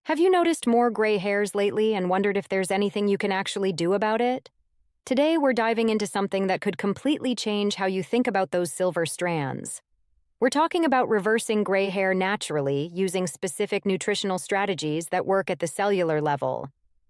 Have you noticed more gray hairs lately and wondered if there's anything you can actually do about it? Today, we're diving into something that could completely change how you think about those silver strands. We're talking about reversing gray hair naturally using specific nutritional strategies that work at the cellular level.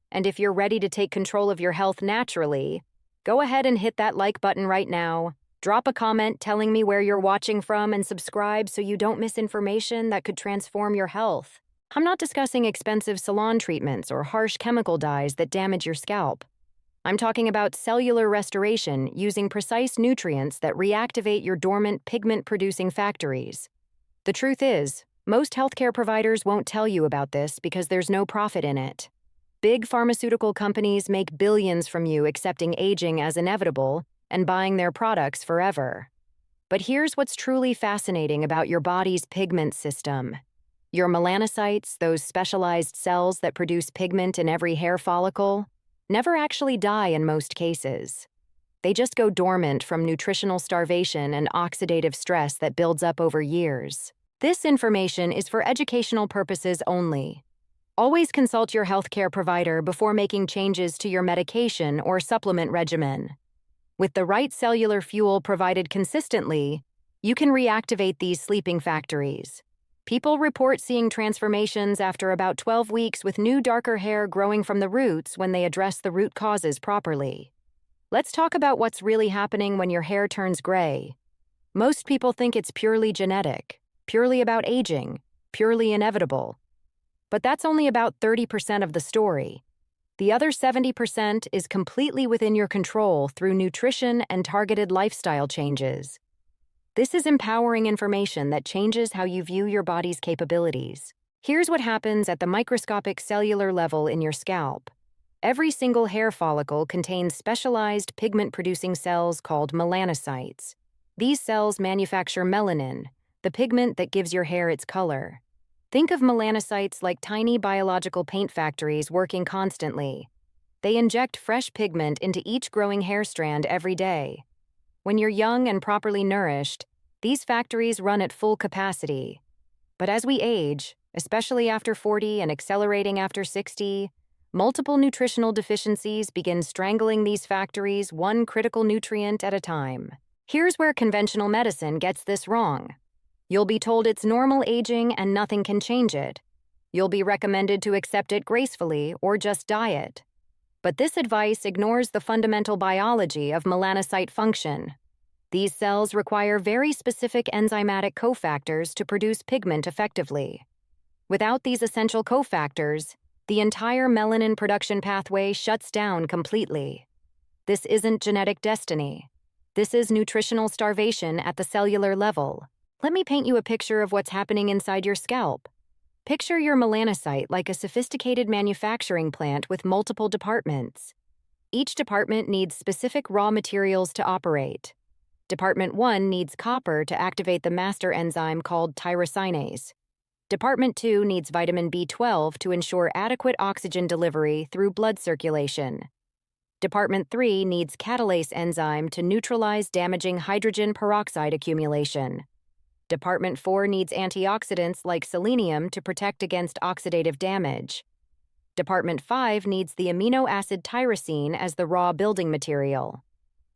And if you're ready to take control of your health naturally, go ahead and hit that like button right now. Drop a comment telling me where you're watching from and subscribe so you don't miss information that could transform your health. I'm not discussing expensive salon treatments or harsh chemical dyes that damage your scalp. I'm talking about cellular restoration using precise nutrients that reactivate your dormant pigment-producing factories. The truth is, most healthcare providers won't tell you about this because there's no profit in it. Big pharmaceutical companies make billions from you accepting aging as inevitable and buying their products forever. But here's what's truly fascinating about your body's pigment system. Your melanocytes, those specialized cells that produce pigment in every hair follicle, never actually die in most cases. They just go dormant from nutritional starvation and oxidative stress that builds up over years. This information is for educational purposes only. Always consult your healthcare provider before making changes to your medication or supplement regimen. With the right cellular fuel provided consistently, you can reactivate these sleeping factories. People report seeing transformations after about 12 weeks with new darker hair growing from the roots when they address the root causes properly. Let's talk about what's really happening when your hair turns gray. Most people think it's purely genetic, purely about aging, purely inevitable. But that's only about 30% of the story. The other 70% is completely within your control through nutrition and targeted lifestyle changes. This is empowering information that changes how you view your body's capabilities. Here's what happens at the microscopic cellular level in your scalp. Every single hair follicle contains specialized pigment-producing cells called melanocytes. These cells manufacture melanin, the pigment that gives your hair its color. Think of melanocytes like tiny biological paint factories working constantly. They inject fresh pigment into each growing hair strand every day. When you're young and properly nourished, these factories run at full capacity. But as we age, especially after 40 and accelerating after 60, multiple nutritional deficiencies begin strangling these factories one critical nutrient at a time. Here's where conventional medicine gets this wrong. You'll be told it's normal aging and nothing can change it. You'll be recommended to accept it gracefully or just diet. But this advice ignores the fundamental biology of melanocyte function. These cells require very specific enzymatic cofactors to produce pigment effectively. Without these essential cofactors, the entire melanin production pathway shuts down completely. This isn't genetic destiny. This is nutritional starvation at the cellular level. Let me paint you a picture of what's happening inside your scalp. Picture your melanocyte like a sophisticated manufacturing plant with multiple departments. Each department needs specific raw materials to operate. Department 1 needs copper to activate the master enzyme called tyrosinase. Department 2 needs vitamin B12 to ensure adequate oxygen delivery through blood circulation. Department 3 needs catalase enzyme to neutralize damaging hydrogen peroxide accumulation. Department 4 needs antioxidants like selenium to protect against oxidative damage. Department 5 needs the amino acid tyrosine as the raw building material.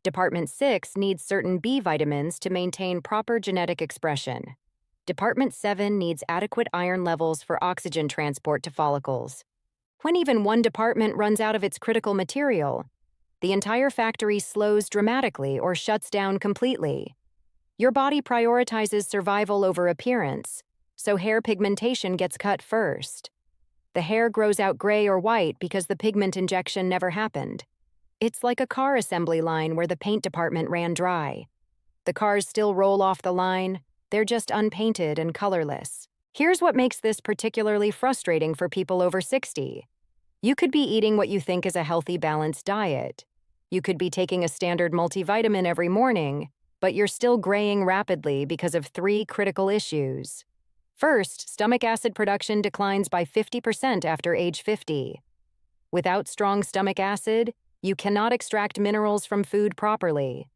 Department 6 needs certain B vitamins to maintain proper genetic expression. Department 7 needs adequate iron levels for oxygen transport to follicles. When even one department runs out of its critical material, the entire factory slows dramatically or shuts down completely. Your body prioritizes survival over appearance, so hair pigmentation gets cut first. The hair grows out gray or white because the pigment injection never happened. It's like a car assembly line where the paint department ran dry. The cars still roll off the line, they're just unpainted and colorless. Here's what makes this particularly frustrating for people over 60. You could be eating what you think is a healthy, balanced diet. You could be taking a standard multivitamin every morning, but you're still graying rapidly because of 3 critical issues. First, stomach acid production declines by 50% after age 50. Without strong stomach acid, you cannot extract minerals from food properly.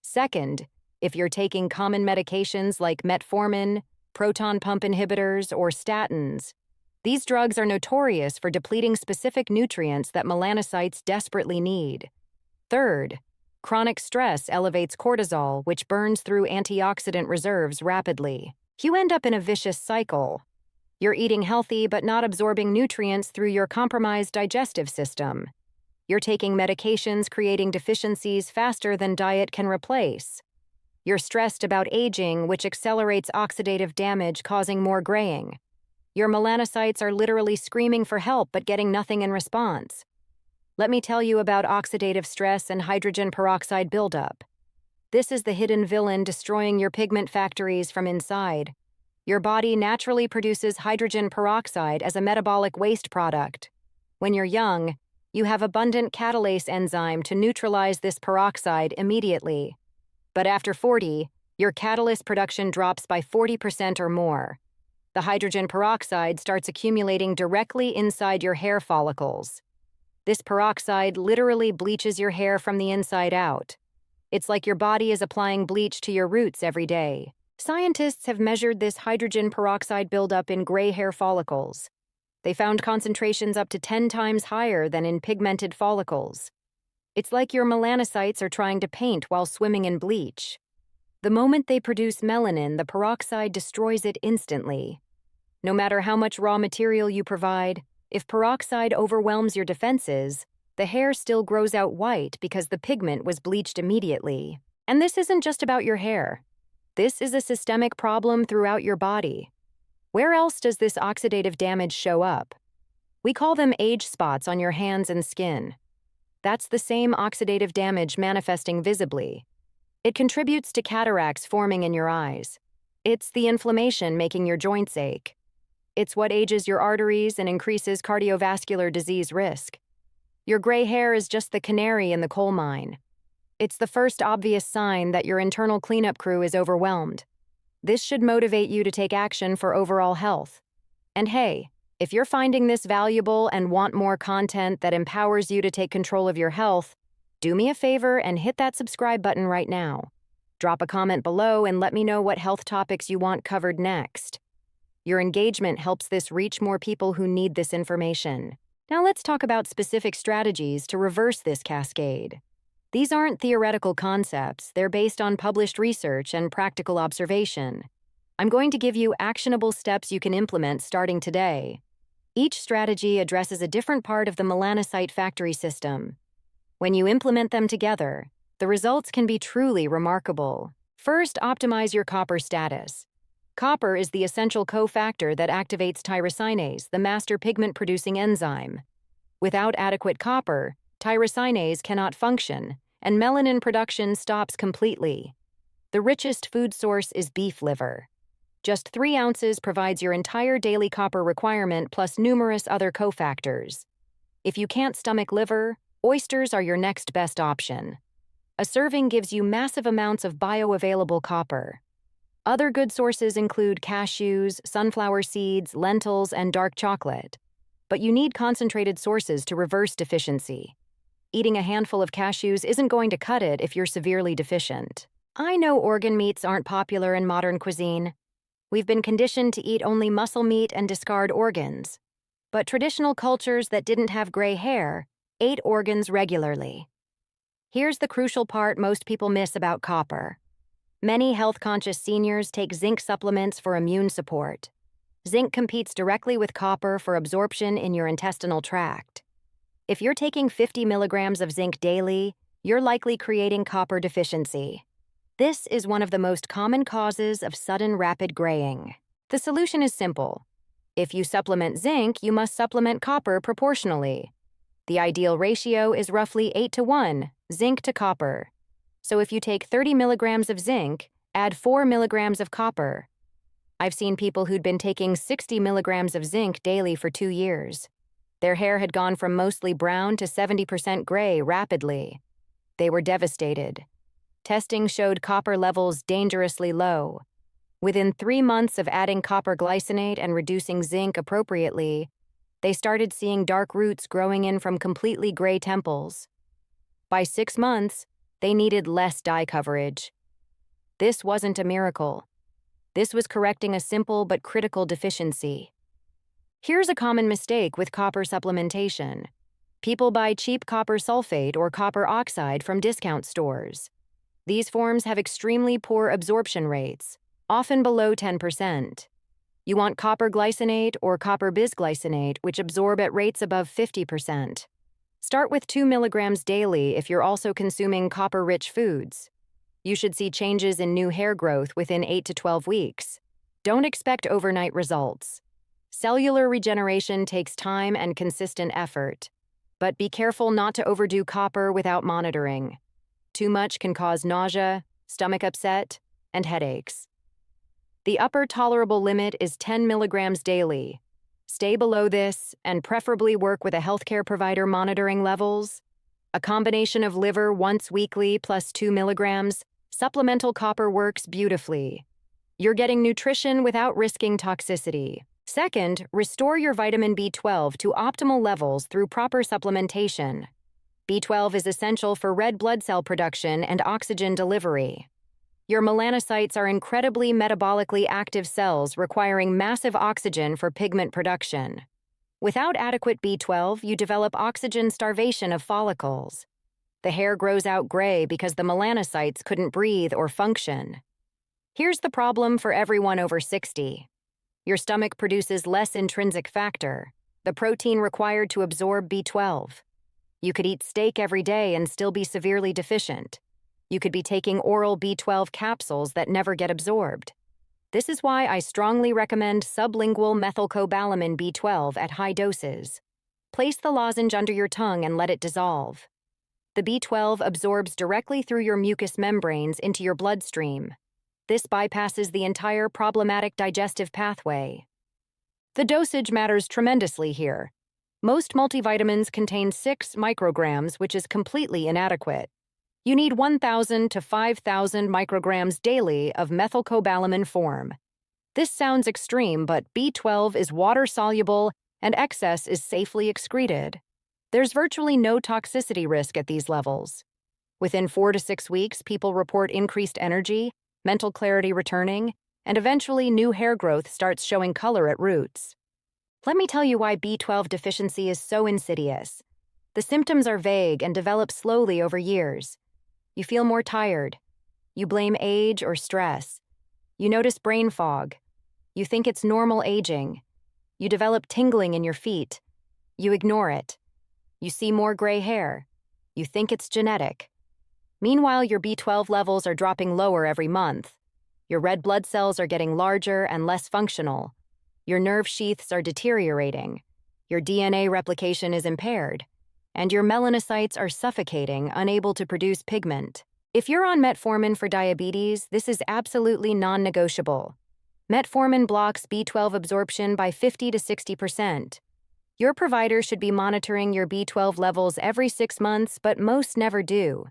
Second, if you're taking common medications like metformin, proton pump inhibitors, or statins, These drugs are notorious for depleting specific nutrients that melanocytes desperately need. Third, chronic stress elevates cortisol, which burns through antioxidant reserves rapidly. You end up in a vicious cycle. You're eating healthy but not absorbing nutrients through your compromised digestive system. You're taking medications creating deficiencies faster than diet can replace. You're stressed about aging, which accelerates oxidative damage, causing more graying. Your melanocytes are literally screaming for help but getting nothing in response. Let me tell you about oxidative stress and hydrogen peroxide buildup. This is the hidden villain destroying your pigment factories from inside. Your body naturally produces hydrogen peroxide as a metabolic waste product. When you're young, you have abundant catalase enzyme to neutralize this peroxide immediately. But after 40, your catalase production drops by 40% or more. The hydrogen peroxide starts accumulating directly inside your hair follicles. This peroxide literally bleaches your hair from the inside out. It's like your body is applying bleach to your roots every day. Scientists have measured this hydrogen peroxide buildup in gray hair follicles. They found concentrations up to 10 times higher than in pigmented follicles. It's like your melanocytes are trying to paint while swimming in bleach. The moment they produce melanin, the peroxide destroys it instantly. No matter how much raw material you provide, if peroxide overwhelms your defenses, the hair still grows out white because the pigment was bleached immediately. And this isn't just about your hair. This is a systemic problem throughout your body. Where else does this oxidative damage show up? We call them age spots on your hands and skin. That's the same oxidative damage manifesting visibly. It contributes to cataracts forming in your eyes. It's the inflammation making your joints ache. It's what ages your arteries and increases cardiovascular disease risk. Your gray hair is just the canary in the coal mine. It's the first obvious sign that your internal cleanup crew is overwhelmed. This should motivate you to take action for overall health. And hey, if you're finding this valuable and want more content that empowers you to take control of your health, do me a favor and hit that subscribe button right now. Drop a comment below and let me know what health topics you want covered next. Your engagement helps this reach more people who need this information. Now let's talk about specific strategies to reverse this cascade. These aren't theoretical concepts, they're based on published research and practical observation. I'm going to give you actionable steps you can implement starting today. Each strategy addresses a different part of the melanocyte factory system. When you implement them together, the results can be truly remarkable. First, optimize your copper status. Copper is the essential cofactor that activates tyrosinase, the master pigment-producing enzyme. Without adequate copper, tyrosinase cannot function, and melanin production stops completely. The richest food source is beef liver. Just 3 ounces provides your entire daily copper requirement plus numerous other cofactors. If you can't stomach liver, oysters are your next best option. A serving gives you massive amounts of bioavailable copper. Other good sources include cashews, sunflower seeds, lentils, and dark chocolate. But you need concentrated sources to reverse deficiency. Eating a handful of cashews isn't going to cut it if you're severely deficient. I know organ meats aren't popular in modern cuisine. We've been conditioned to eat only muscle meat and discard organs. But traditional cultures that didn't have gray hair ate organs regularly. Here's the crucial part most people miss about copper. Many health-conscious seniors take zinc supplements for immune support. Zinc competes directly with copper for absorption in your intestinal tract. If you're taking 50 milligrams of zinc daily, you're likely creating copper deficiency. This is one of the most common causes of sudden rapid graying. The solution is simple. If you supplement zinc, you must supplement copper proportionally. The ideal ratio is roughly 8:1, zinc to copper. So if you take 30 milligrams of zinc, add 4 milligrams of copper. I've seen people who'd been taking 60 milligrams of zinc daily for 2 years. Their hair had gone from mostly brown to 70% gray rapidly. They were devastated. Testing showed copper levels dangerously low. Within 3 months of adding copper glycinate and reducing zinc appropriately, they started seeing dark roots growing in from completely gray temples. By 6 months, they needed less dye coverage. This wasn't a miracle. This was correcting a simple but critical deficiency. Here's a common mistake with copper supplementation. People buy cheap copper sulfate or copper oxide from discount stores. These forms have extremely poor absorption rates, often below 10%. You want copper glycinate or copper bisglycinate, which absorb at rates above 50%. Start with 2 milligrams daily if you're also consuming copper-rich foods. You should see changes in new hair growth within 8 to 12 weeks. Don't expect overnight results. Cellular regeneration takes time and consistent effort. But be careful not to overdo copper without monitoring. Too much can cause nausea, stomach upset, and headaches. The upper tolerable limit is 10 milligrams daily. Stay below this and preferably work with a healthcare provider monitoring levels. A combination of liver once weekly plus 2 milligrams, supplemental copper works beautifully. You're getting nutrition without risking toxicity. Second, restore your vitamin B12 to optimal levels through proper supplementation. B12 is essential for red blood cell production and oxygen delivery. Your melanocytes are incredibly metabolically active cells requiring massive oxygen for pigment production. Without adequate B12, you develop oxygen starvation of follicles. The hair grows out gray because the melanocytes couldn't breathe or function. Here's the problem for everyone over 60. Your stomach produces less intrinsic factor, the protein required to absorb B12. You could eat steak every day and still be severely deficient. You could be taking oral B12 capsules that never get absorbed. This is why I strongly recommend sublingual methylcobalamin B12 at high doses. Place the lozenge under your tongue and let it dissolve. The B12 absorbs directly through your mucous membranes into your bloodstream. This bypasses the entire problematic digestive pathway. The dosage matters tremendously here. Most multivitamins contain 6 micrograms, which is completely inadequate. You need 1,000 to 5,000 micrograms daily of methylcobalamin form. This sounds extreme, but B12 is water-soluble and excess is safely excreted. There's virtually no toxicity risk at these levels. Within 4 to 6 weeks, people report increased energy, mental clarity returning, and eventually new hair growth starts showing color at roots. Let me tell you why B12 deficiency is so insidious. The symptoms are vague and develop slowly over years. You feel more tired. You blame age or stress. You notice brain fog. You think it's normal aging. You develop tingling in your feet. You ignore it. You see more gray hair. You think it's genetic. Meanwhile, your B12 levels are dropping lower every month. Your red blood cells are getting larger and less functional. Your nerve sheaths are deteriorating. Your DNA replication is impaired. And your melanocytes are suffocating, unable to produce pigment. If you're on metformin for diabetes, this is absolutely non-negotiable. Metformin blocks B12 absorption by 50 to 60%. Your provider should be monitoring your B12 levels every 6 months, but most never do.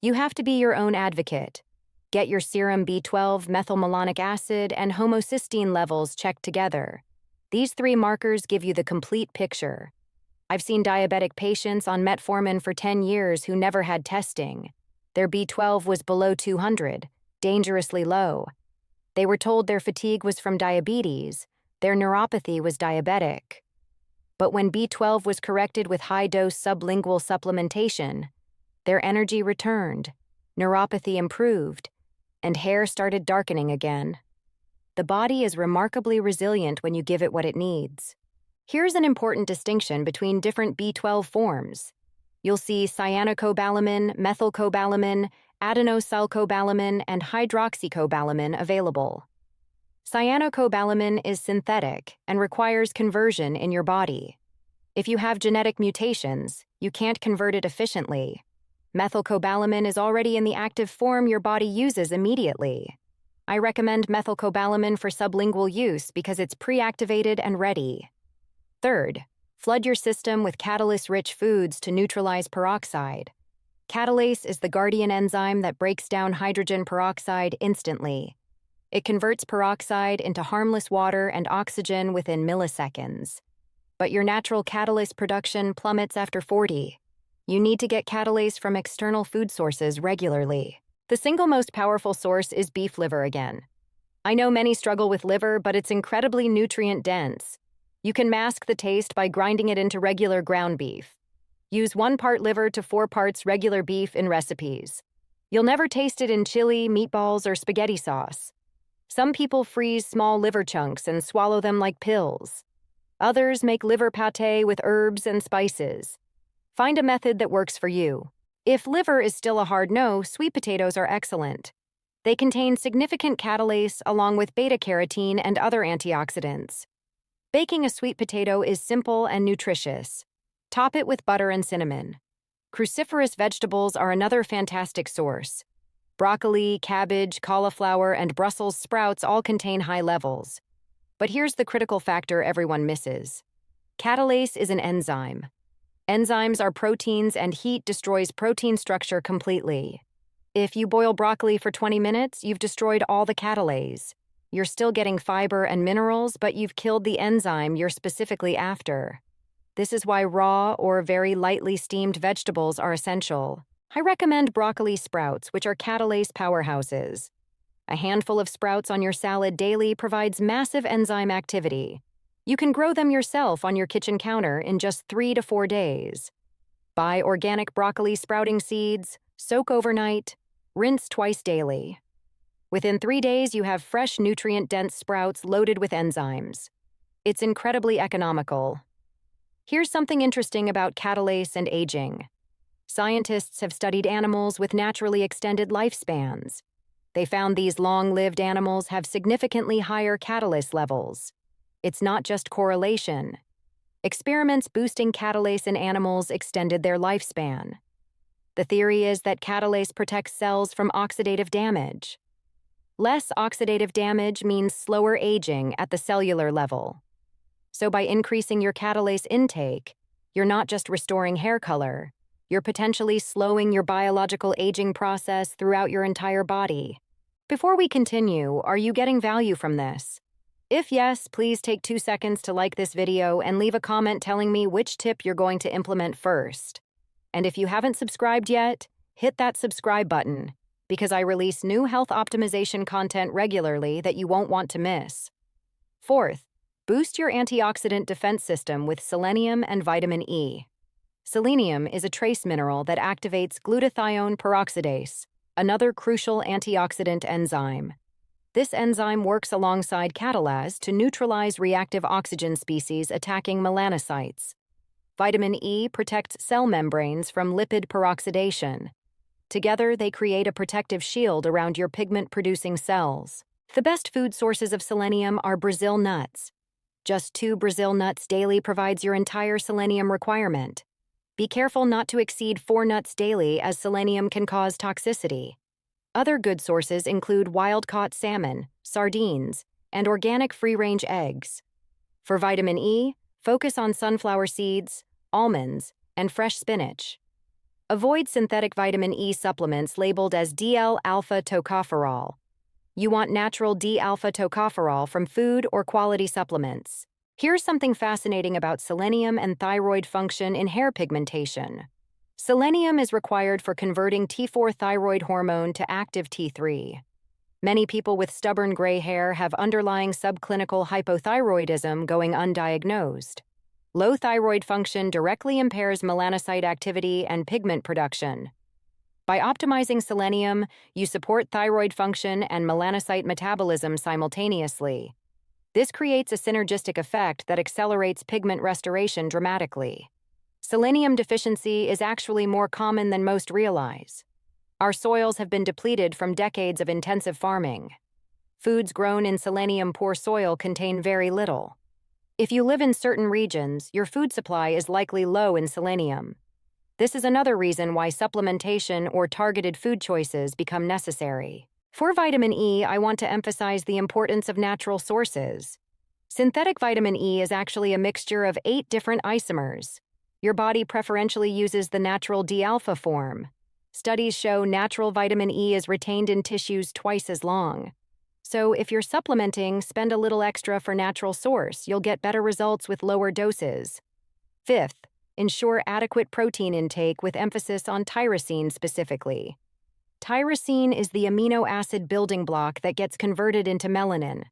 You have to be your own advocate. Get your serum B12, methylmalonic acid, and homocysteine levels checked together. These 3 markers give you the complete picture. I've seen diabetic patients on metformin for 10 years who never had testing. Their B12 was below 200, dangerously low. They were told their fatigue was from diabetes, their neuropathy was diabetic. But when B12 was corrected with high-dose sublingual supplementation, their energy returned, neuropathy improved, and hair started darkening again. The body is remarkably resilient when you give it what it needs. Here's an important distinction between different B12 forms. You'll see cyanocobalamin, methylcobalamin, adenosylcobalamin, and hydroxycobalamin available. Cyanocobalamin is synthetic and requires conversion in your body. If you have genetic mutations, you can't convert it efficiently. Methylcobalamin is already in the active form your body uses immediately. I recommend methylcobalamin for sublingual use because it's pre-activated and ready. Third, flood your system with catalase-rich foods to neutralize peroxide. Catalase is the guardian enzyme that breaks down hydrogen peroxide instantly. It converts peroxide into harmless water and oxygen within milliseconds. But your natural catalase production plummets after 40. You need to get catalase from external food sources regularly. The single most powerful source is beef liver again. I know many struggle with liver, but it's incredibly nutrient-dense. You can mask the taste by grinding it into regular ground beef. Use 1 part liver to 4 parts regular beef in recipes. You'll never taste it in chili, meatballs, or spaghetti sauce. Some people freeze small liver chunks and swallow them like pills. Others make liver pâté with herbs and spices. Find a method that works for you. If liver is still a hard no, sweet potatoes are excellent. They contain significant catalase along with beta-carotene and other antioxidants. Baking a sweet potato is simple and nutritious. Top it with butter and cinnamon. Cruciferous vegetables are another fantastic source. Broccoli, cabbage, cauliflower, and Brussels sprouts all contain high levels. But here's the critical factor everyone misses. Catalase is an enzyme. Enzymes are proteins, and heat destroys protein structure completely. If you boil broccoli for 20 minutes, you've destroyed all the catalase. You're still getting fiber and minerals, but you've killed the enzyme you're specifically after. This is why raw or very lightly steamed vegetables are essential. I recommend broccoli sprouts, which are catalase powerhouses. A handful of sprouts on your salad daily provides massive enzyme activity. You can grow them yourself on your kitchen counter in just 3 to 4 days. Buy organic broccoli sprouting seeds, soak overnight, rinse twice daily. Within 3 days, you have fresh, nutrient-dense sprouts loaded with enzymes. It's incredibly economical. Here's something interesting about catalase and aging. Scientists have studied animals with naturally extended lifespans. They found these long-lived animals have significantly higher catalase levels. It's not just correlation. Experiments boosting catalase in animals extended their lifespan. The theory is that catalase protects cells from oxidative damage. Less oxidative damage means slower aging at the cellular level. So by increasing your catalase intake, you're not just restoring hair color, you're potentially slowing your biological aging process throughout your entire body. Before we continue, are you getting value from this? If yes, please take 2 seconds to like this video and leave a comment telling me which tip you're going to implement first. And if you haven't subscribed yet, hit that subscribe button, because I release new health optimization content regularly that you won't want to miss. Fourth, boost your antioxidant defense system with selenium and vitamin E. Selenium is a trace mineral that activates glutathione peroxidase, another crucial antioxidant enzyme. This enzyme works alongside catalase to neutralize reactive oxygen species attacking melanocytes. Vitamin E protects cell membranes from lipid peroxidation. Together, they create a protective shield around your pigment-producing cells. The best food sources of selenium are Brazil nuts. Just 2 Brazil nuts daily provides your entire selenium requirement. Be careful not to exceed 4 nuts daily, as selenium can cause toxicity. Other good sources include wild-caught salmon, sardines, and organic free-range eggs. For vitamin E, focus on sunflower seeds, almonds, and fresh spinach. Avoid synthetic vitamin E supplements labeled as D-alpha tocopherol. You want natural D-alpha tocopherol from food or quality supplements. Here's something fascinating about selenium and thyroid function in hair pigmentation. Selenium is required for converting T4 thyroid hormone to active T3. Many people with stubborn gray hair have underlying subclinical hypothyroidism going undiagnosed. Low thyroid function directly impairs melanocyte activity and pigment production. By optimizing selenium, you support thyroid function and melanocyte metabolism simultaneously. This creates a synergistic effect that accelerates pigment restoration dramatically. Selenium deficiency is actually more common than most realize. Our soils have been depleted from decades of intensive farming. Foods grown in selenium-poor soil contain very little. If you live in certain regions, your food supply is likely low in selenium. This is another reason why supplementation or targeted food choices become necessary. For vitamin E, I want to emphasize the importance of natural sources. Synthetic vitamin E is actually a mixture of 8 different isomers. Your body preferentially uses the natural D-alpha form. Studies show natural vitamin E is retained in tissues twice as long. So if you're supplementing, spend a little extra for natural source. You'll get better results with lower doses. Fifth, ensure adequate protein intake with emphasis on tyrosine specifically. Tyrosine is the amino acid building block that gets converted into melanin.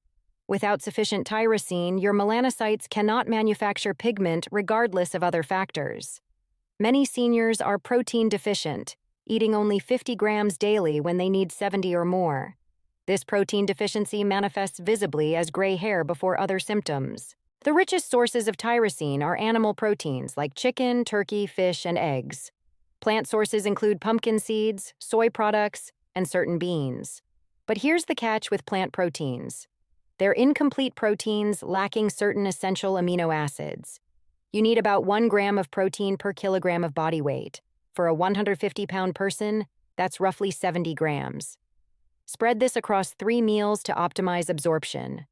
Without sufficient tyrosine, your melanocytes cannot manufacture pigment regardless of other factors. Many seniors are protein deficient, eating only 50 grams daily when they need 70 or more. This protein deficiency manifests visibly as gray hair before other symptoms. The richest sources of tyrosine are animal proteins like chicken, turkey, fish, and eggs. Plant sources include pumpkin seeds, soy products, and certain beans. But here's the catch with plant proteins. They're incomplete proteins lacking certain essential amino acids. You need about 1 gram of protein per kilogram of body weight. For a 150-pound person, that's roughly 70 grams. Spread this across 3 meals to optimize absorption.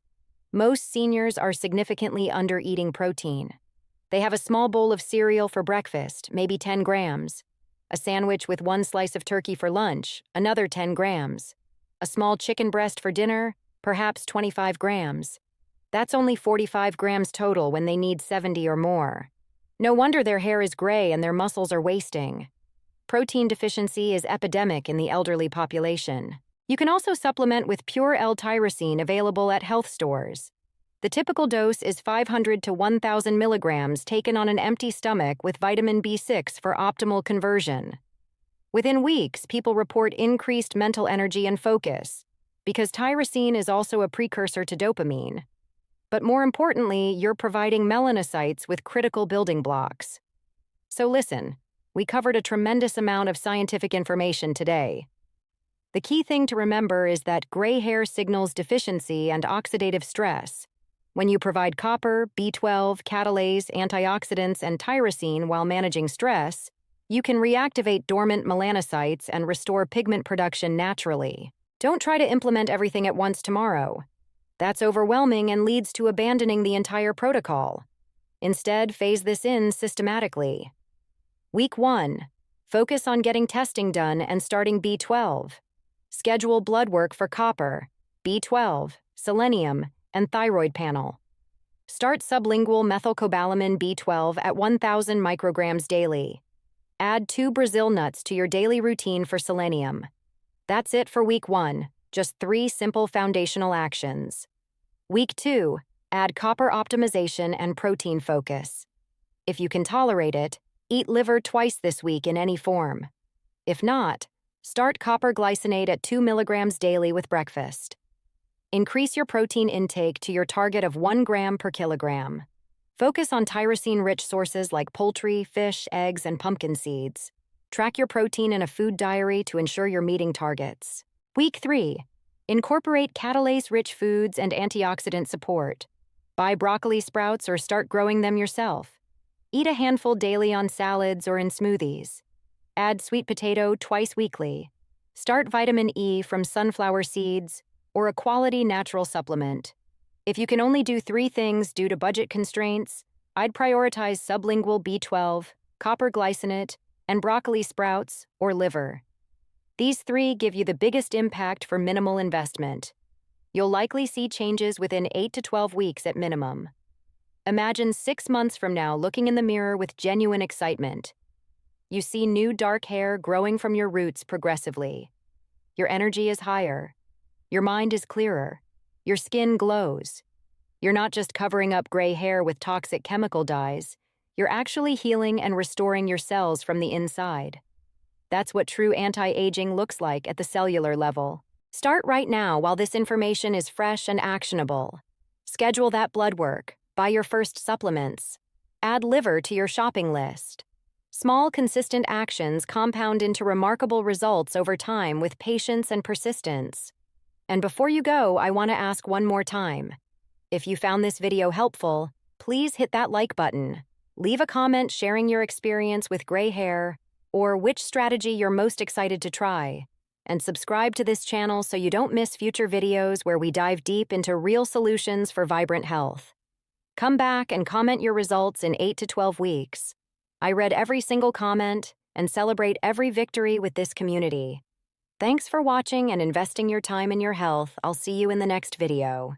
Most seniors are significantly under-eating protein. They have a small bowl of cereal for breakfast, maybe 10 grams. A sandwich with 1 slice of turkey for lunch, another 10 grams. A small chicken breast for dinner, perhaps 25 grams. That's only 45 grams total when they need 70 or more. No wonder their hair is gray and their muscles are wasting. Protein deficiency is epidemic in the elderly population. You can also supplement with pure L-tyrosine available at health stores. The typical dose is 500 to 1,000 milligrams taken on an empty stomach with vitamin B6 for optimal conversion. Within weeks, people report increased mental energy and focus, because tyrosine is also a precursor to dopamine. But more importantly, you're providing melanocytes with critical building blocks. So listen, we covered a tremendous amount of scientific information today. The key thing to remember is that gray hair signals deficiency and oxidative stress. When you provide copper, B12, catalase, antioxidants, and tyrosine while managing stress, you can reactivate dormant melanocytes and restore pigment production naturally. Don't try to implement everything at once tomorrow. That's overwhelming and leads to abandoning the entire protocol. Instead, phase this in systematically. Week 1. Focus on getting testing done and starting B12. Schedule blood work for copper, B12, selenium, and thyroid panel. Start sublingual methylcobalamin B12 at 1,000 micrograms daily. Add 2 Brazil nuts to your daily routine for selenium. That's it for week 1, just 3 simple foundational actions. Week 2, add copper optimization and protein focus. If you can tolerate it, eat liver twice this week in any form. If not, start copper glycinate at 2 milligrams daily with breakfast. Increase your protein intake to your target of 1 gram per kilogram. Focus on tyrosine-rich sources like poultry, fish, eggs, and pumpkin seeds. Track your protein in a food diary to ensure you're meeting targets. Week 3. Incorporate catalase-rich foods and antioxidant support. Buy broccoli sprouts or start growing them yourself. Eat a handful daily on salads or in smoothies. Add sweet potato twice weekly. Start vitamin E from sunflower seeds or a quality natural supplement. If you can only do 3 things due to budget constraints, I'd prioritize sublingual B12, copper glycinate, and broccoli sprouts or liver. These 3 give you the biggest impact for minimal investment. You'll likely see changes within 8 to 12 weeks at minimum. Imagine 6 months from now looking in the mirror with genuine excitement. You see new dark hair growing from your roots progressively. Your energy is higher. Your mind is clearer. Your skin glows. You're not just covering up gray hair with toxic chemical dyes. You're actually healing and restoring your cells from the inside. That's what true anti-aging looks like at the cellular level. Start right now while this information is fresh and actionable. Schedule that blood work. Buy your first supplements. Add liver to your shopping list. Small, consistent actions compound into remarkable results over time with patience and persistence. And before you go, I want to ask one more time. If you found this video helpful, please hit that like button. Leave a comment sharing your experience with gray hair or which strategy you're most excited to try. And subscribe to this channel so you don't miss future videos where we dive deep into real solutions for vibrant health. Come back and comment your results in 8 to 12 weeks. I read every single comment and celebrate every victory with this community. Thanks for watching and investing your time in your health. I'll see you in the next video.